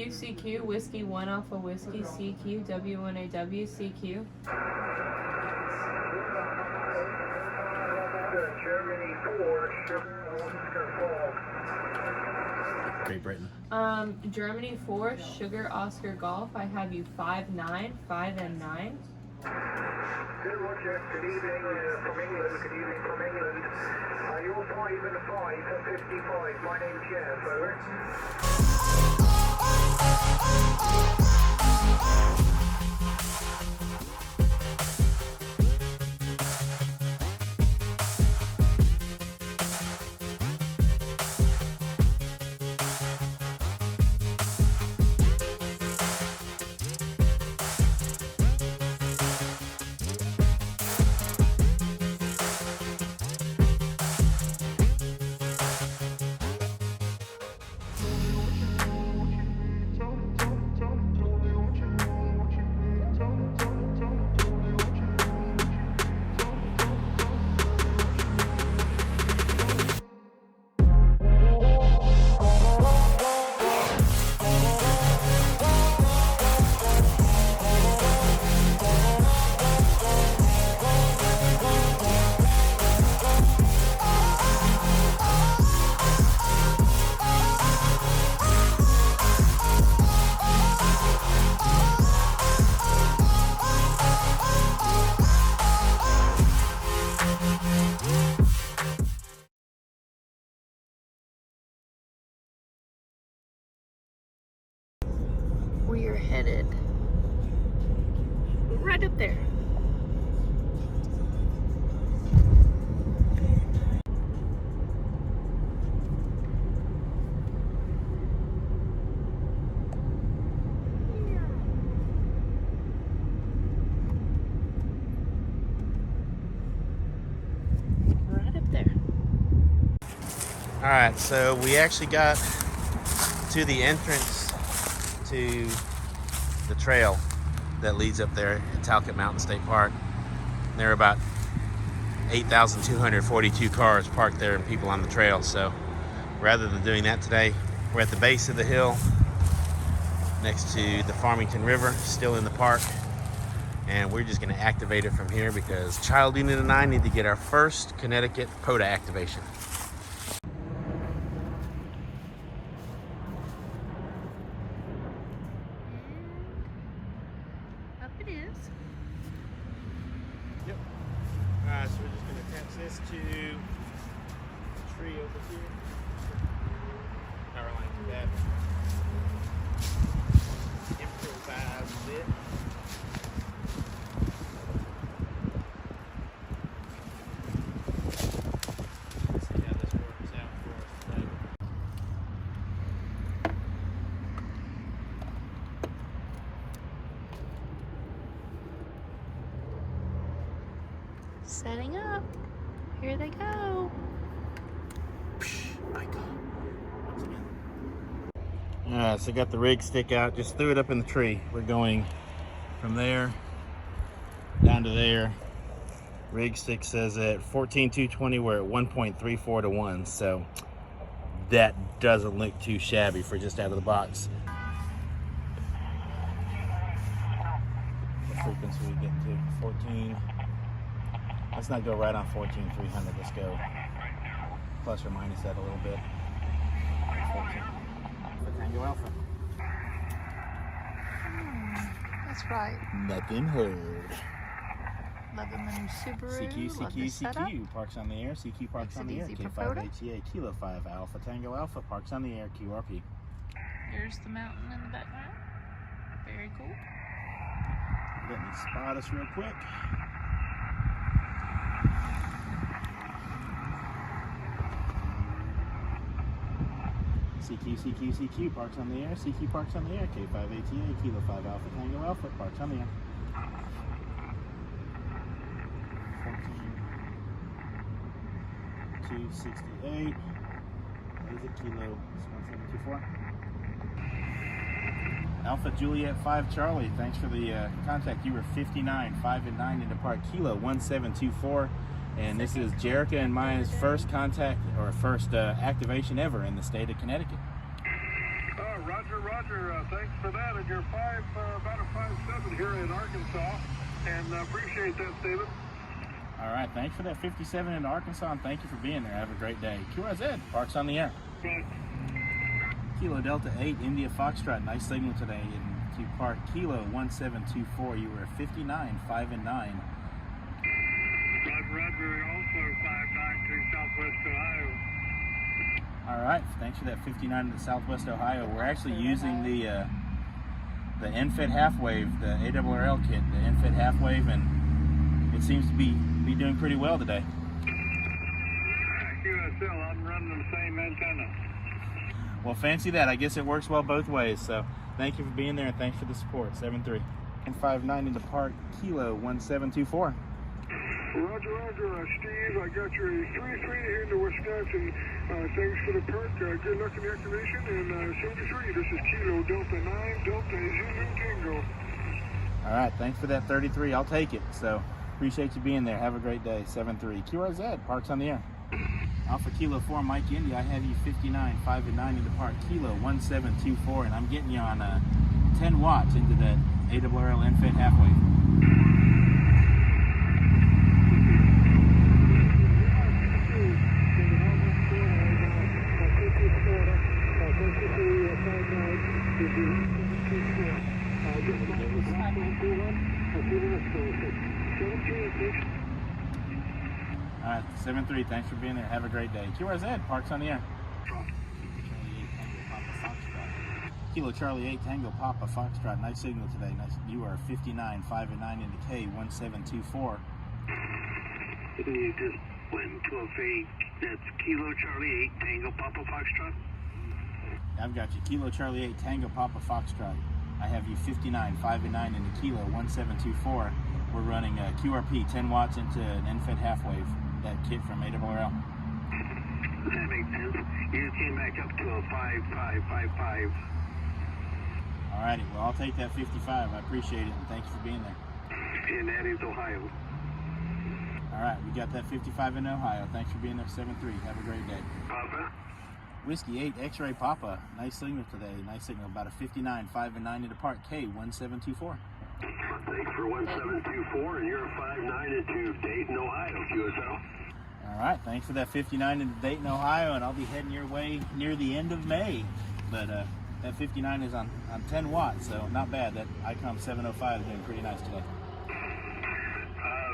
CQ, Whiskey 1 Alpha Whiskey, CQ, W1AW, CQ. Germany 4, Great Britain. Germany 4, Sugar Oscar Golf. I have you 5-9, 5 and 9. Good, Roger. Good evening from England. Good evening from England. You're 5 and 5 at 55. My name's Jeff. Over. We are headed right up there. Right up there. All right, so we actually got to the entrance to the trail that leads up there at Talcott Mountain State Park. There are about 8,242 cars parked there and people on the trail. So rather than doing that today, we're at the base of the hill next to the Farmington River, still in the park. And we're just gonna activate it from here because Child Unit and I need to get our first Connecticut POTA activation. It is. Yep. Alright, so we're just going to attach this to the tree over here. Power line to that. Improvise it. Let's see how this works out for us today. Setting up. Here they go. Alright, so I got the rig stick out, just threw it up in the tree. We're going from there down to there. Rig stick says at 14,220, we're at 1.34 to 1, so that doesn't look too shabby for just out of the box. What frequency are we getting to? 14. Let's not go right on 14,300. Let's go plus or minus that a little bit. 14. Tango Alpha. That's right. Nothing heard. Loving the new Subaru. CQ, Love the CQ, setup. CQ. Parks on the air. CQ parks Makes on it the air. easy for POTA. K5HCA, Kilo 5 Alpha Tango Alpha. Parks on the air. QRP. Here's the mountain in the background. Very cool. Let me spot us real quick. CQ, parks on the air. CQ parks on the air. K5ATA, Kilo 5 Alpha Tango Alpha, parks on the air. 14268. What is it? Kilo 1724. Alpha Juliet 5 Charlie, thanks for the contact. You were 59, 5 and 9 into park. Kilo 1724. And this is Jherica and Maya's first contact, or first activation ever in the state of Connecticut. Roger. Thanks for that. And you're about a 5'7" here in Arkansas. And appreciate that, David. All right, thanks for that 57 in Arkansas, and thank you for being there. Have a great day. QRZ, parks on the air. Right. Kilo Delta 8, India Foxtrot, nice signal today into park. Kilo 1724, you were 59, 5 and 9. Roger, also 5'9" to Southwest Ohio. All right, thanks for that 59 to Southwest Ohio. We're actually using the NFET half wave, the ARRL kit, the NFET half wave, and it seems to be doing pretty well today. QSL, I'm running the same antenna. Well, fancy that. I guess it works well both ways. So thank you for being there, and thanks for the support. 7-3. And 5-9 into park. Kilo 1724. Roger, Steve. I got your 3-3 here into Wisconsin. Thanks for the perk. Good luck in the activation. And 73, this is Kilo Delta 9, Delta Zulu Tango. All right, thanks for that 33. I'll take it. So appreciate you being there. Have a great day. 7-3. QRZ, parks on the air. Alpha Kilo 4, Mike India. I have you 59, 5 and 9 into park. Kilo 1724, and I'm getting you on 10 watts into that ARRL NFET half wave. All right, 7-3. Thanks for being there. Have a great day. QRZ, parks on the air. Kilo Charlie 8 Tango Papa Foxtrot. Nice signal today. Nice. You are 59, 5 and 9 into K1724. You just went to a fake. That's Kilo Charlie 8 Tango Papa Foxtrot. I've got you. Kilo Charlie 8 Tango Papa Foxtrot. I have you 59, 5 and 9 into Kilo 1724. We're running a QRP 10 watts into an NFET half wave. That kit from ARRL. That makes sense. You came back up to a 5.5. Alrighty, well, I'll take that 55. I appreciate it, and thanks for being there. And that is Ohio. Alright, we got that 55 in Ohio. Thanks for being there. 7-3. Have a great day. Papa? Whiskey 8 X-Ray Papa. Nice signal today. Nice signal. About a 59, 5 and 9 into park. K1724. Thanks for 1724, and you're a 5'9" into Dayton, Ohio, QSL. All right, thanks for that 59 into Dayton, Ohio, and I'll be heading your way near the end of May. But that 59 is on 10 watts, so not bad. That Icom 705 is doing pretty nice today.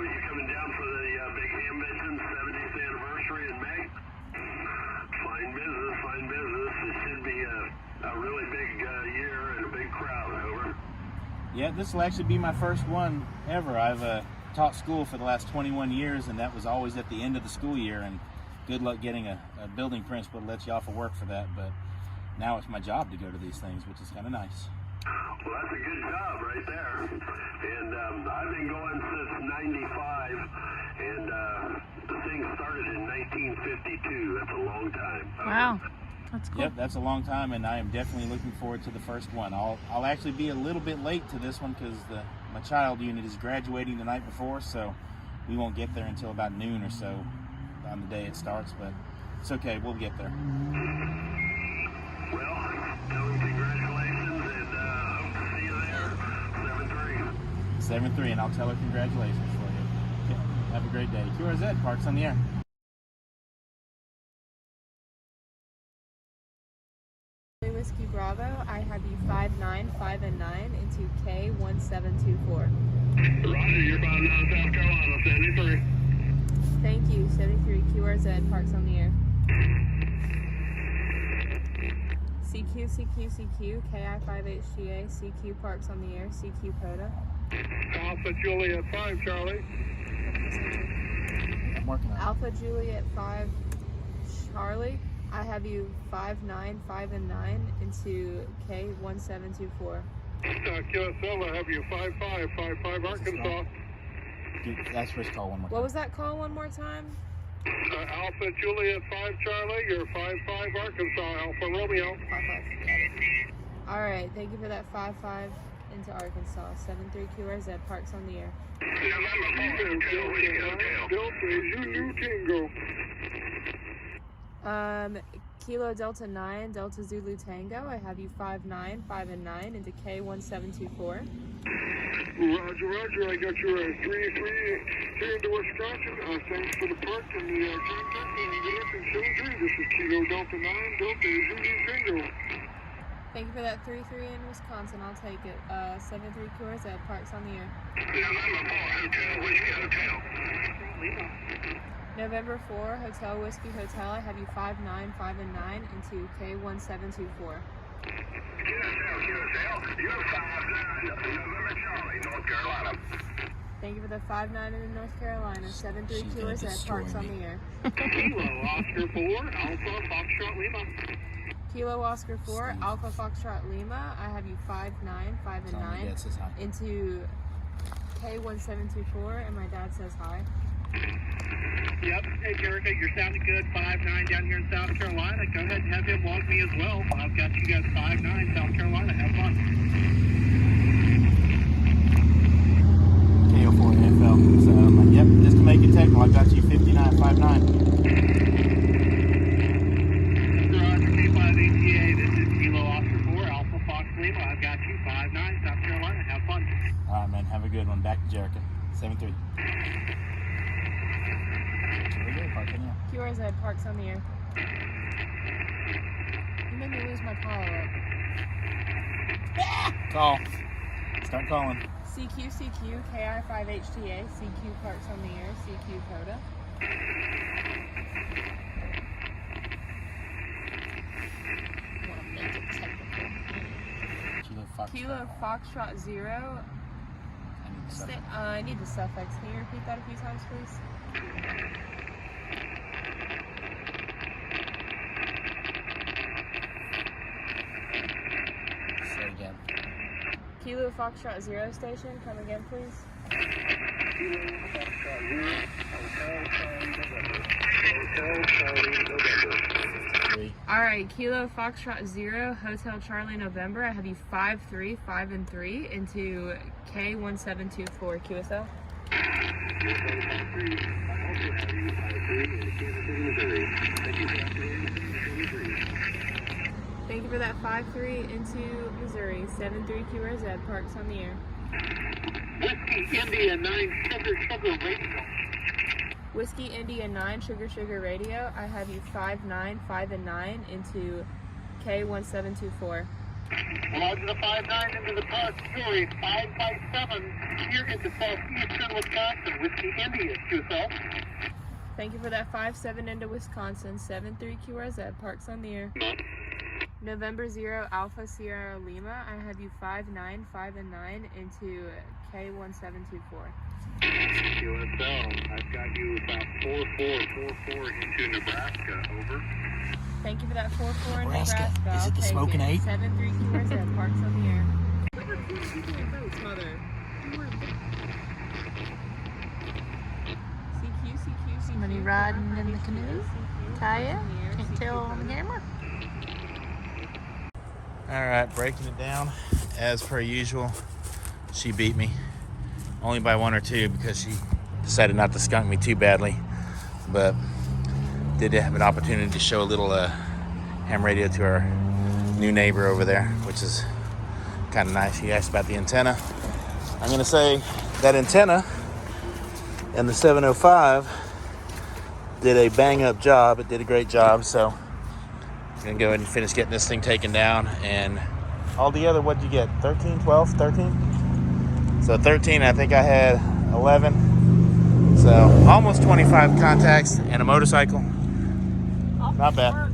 You coming down for the Big Ambition 70th anniversary in May? Fine business. It should be a really big year and a big crowd, over. Yeah, this will actually be my first one ever. I've taught school for the last 21 years, and that was always at the end of the school year, and good luck getting a building principal to let you off of work for that, but now it's my job to go to these things, which is kind of nice. Well, that's a good job right there. And I've been going since 95, and the thing started in 1952. That's a long time. Wow. That's cool. Yep, that's a long time, and I am definitely looking forward to the first one. I'll actually be a little bit late to this one because my child unit is graduating the night before, so we won't get there until about noon or so on the day it starts, but it's okay, we'll get there. Well, tell them congratulations, and hope to see you there. 7-3. 7-3, and I'll tell her congratulations for you. Okay, have a great day. QRZ, parks on the air. Whiskey Bravo, I have you 5-9, 5 and 9 into K1724. Roger, you're about now in South Carolina, 73. Thank you. 73 QRZ, parks on the air. CQ, CQ, CQ, KI5HGA, CQ Parks on the Air, CQ POTA. Alpha Juliet 5, Charlie. I'm working on it. Alpha Juliet 5 Charlie, I have you 5, 9, 5, and 9 into K1724. QSL, I have you 5555 Arkansas. Dude, that's first call one more time. What was that call one more time? Alpha Juliet 5, Charlie. You're 55 Arkansas, Alpha Romeo. 5, 5, got it. Alright, thank you for that 5, 5 into Arkansas. 73 QRZ, Parks on the Air. Kilo Delta 9, Delta Zulu Tango, I have you 5, 9, 5, and 9 into K1724. Roger, I got your 3-3 here into Wisconsin. Thanks for the park and the contact and good luck in 73. This is Kilo Delta 9, Delta Zulu Tango. Thank you for that 3-3 in Wisconsin, I'll take it. 73 QRZ, Parks on the Air. November 4, Hotel Whiskey Hotel, I have you 5, 9, 5, and 9 into K1724. You're 5-9, November Charlie, North Carolina. Thank you for the 5, 9 in North Carolina. 73 QRZ, Parks on the Air. Kilo Oscar 4, Alpha Foxtrot Lima. Kilo Oscar 4, Alpha Foxtrot Lima, I have you 5, 9, 5, and 9 into K1724, and my dad says hi. Yep. Hey, Jherica, you're sounding good. 5-9 down here in South Carolina. Go ahead and have him log me as well. I've got you guys 5-9 South Carolina. Have fun. KO4 AFL. So I'm like, yep, just to make it technical, I got you 5959. Roger, K5ATA. This is Kilo Oscar 4, Alpha Fox Lima. I've got you 5-9 South Carolina. Have fun. All right, man. Have a good one. Back to Jherica. 7-3. QRZ, Parks on the Air. You made me lose my follow-up. Call. Start calling. CQ, CQ, KI5HTA, CQ Parks on the Air, CQ POTA. Kilo Foxtrot 0. I need the suffix. Can you repeat that a few times, please? Say again. Kilo Foxtrot 0 station, come again, please. Kilo Foxtrot 0, Hotel Charlie November. Alright, Kilo Foxtrot 0, Hotel Charlie November. I have you 5, 3, 5, and 3 into K1724 QSL. Thank you for that 5-3 into Missouri. 7-3 QRZ, Parks on the Air. Whiskey India 9 Sugar Radio. Whiskey India 9 Sugar Radio. I have you 5, 9, 5, and 9 into K1724. Roger the 5-9 into the Park Missouri. 5-7 here into southeastern Wisconsin. Whiskey India QSL. Thank you for that 5-7 into Wisconsin. 7-3 QRZ, Parks on the Air. November 0 Alpha Sierra Lima. I have you 5, 9, 5, and 9 into K1724. QSL, I've got you about 4-4 into Nebraska. Over. Thank you for that 4-4 in Nebraska. Nebraska. Is it the smoking 8? 7-3 QRZ, Parks on the Air. Where are you boats, mother? CQ. Somebody riding in the canoe? Kayak? Can't tell on the camera. All right, breaking it down as per usual. She beat me only by 1 or 2 because she decided not to skunk me too badly, but did have an opportunity to show a little ham radio to our new neighbor over there, which is kind of nice. He asked about the antenna. I'm going to say that antenna and the 705 did a bang up job. It did a great job, so I'm going to go ahead and finish getting this thing taken down. And altogether, what did you get? 13, 12, 13? So 13, I think I had 11. So almost 25 contacts and a motorcycle. Not bad.